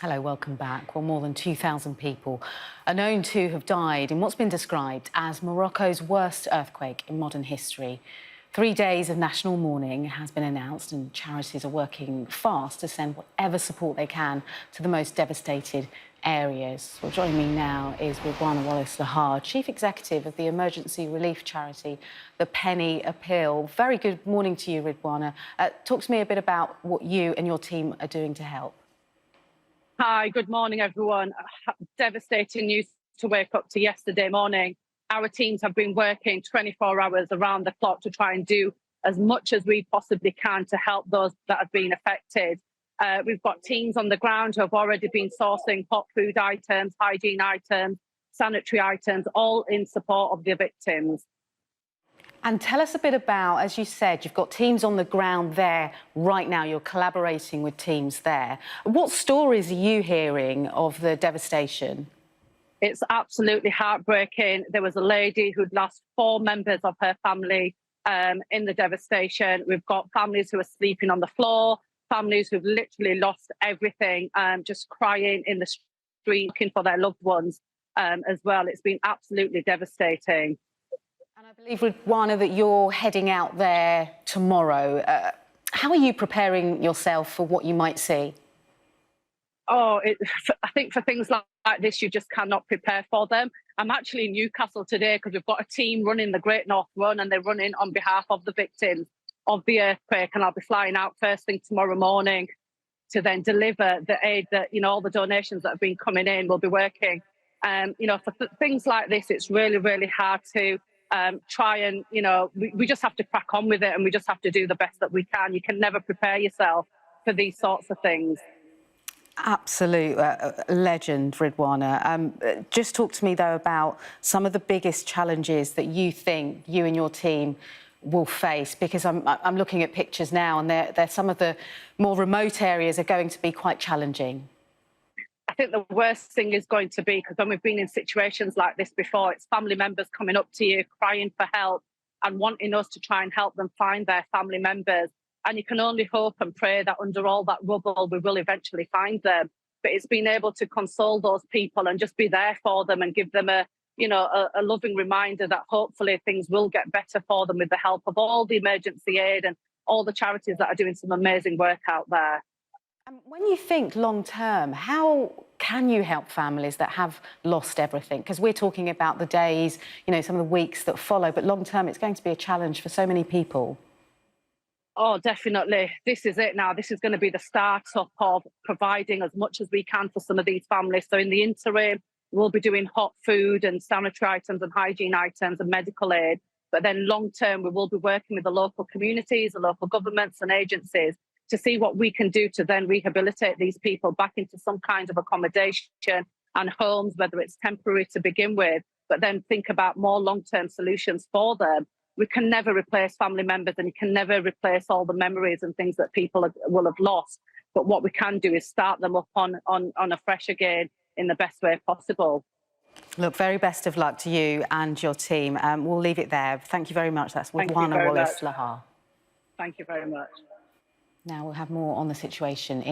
Hello, welcome back. Well, more than 2,000 people are known to have died in what's been described as Morocco's worst earthquake in modern history. 3 days of national mourning has been announced and charities are working fast to send whatever support they can to the most devastated areas. Well, joining me now is Ridwana, Chief Executive of the emergency relief charity, the PennyAppeal. Very good morning to you, Ridwana. Talk to me a bit about what you and your team are doing to help. Hi, good morning, everyone. Devastating news to wake up to yesterday morning. Our teams have been working 24 hours around the clock to try and do as much as we possibly can to help those that have been affected. We've got teams on the ground who have already been sourcing hot food items, hygiene items, sanitary items, all in support of the victims. And tell us a bit about, as you said, you've got teams on the ground there right now. You're collaborating with teams there. What stories are you hearing of the devastation? It's absolutely heartbreaking. There was a lady who'd lost 4 members of her family in the devastation. We've got families who are sleeping on the floor, families who've literally lost everything, just crying in the street, looking for their loved ones as well. It's been absolutely devastating. And I believe, Ridwana, that you're heading out there tomorrow. How are you preparing yourself for what you might see? Oh, I think for things like this, you just cannot prepare for them. I'm actually in Newcastle today because we've got a team running the Great North Run, and they're running on behalf of the victims of the earthquake. And I'll be flying out first thing tomorrow morning to then deliver the aid that, all the donations that have been coming in will be working. For things like this, it's really, really hard to try and, we just have to crack on with it, and we just have to do the best that we can. You can never prepare yourself for these sorts of things. Absolute legend, Ridwana. Just talk to me, though, about some of the biggest challenges that you think you and your team will face, because I'm looking at pictures now, and they're some of the more remote areas are going to be quite challenging. I think the worst thing is going to be, because when we've been in situations like this before, it's family members coming up to you, crying for help and wanting us to try and help them find their family members. And you can only hope and pray that under all that rubble, we will eventually find them. But it's being able to console those people and just be there for them and give them a loving reminder that hopefully things will get better for them with the help of all the emergency aid and all the charities that are doing some amazing work out there. When you think long term, how can you help families that have lost everything? Because we're talking about the days, some of the weeks that follow, but long term, it's going to be a challenge for so many people. Oh, definitely. This is it now. This is going to be the start-up of providing as much as we can for some of these families. So in the interim, we'll be doing hot food and sanitary items and hygiene items and medical aid. But then long-term, we will be working with the local communities, the local governments and agencies to see what we can do to then rehabilitate these people back into some kind of accommodation and homes, whether it's temporary to begin with, but then think about more long-term solutions for them. We can never replace family members, and you can never replace all the memories and things that people will have lost. But what we can do is start them up on afresh again in the best way possible. Look, very best of luck to you and your team. We'll leave it there. Thank you very much. That's Ridwana. Thank you very much. Now we'll have more on the situation in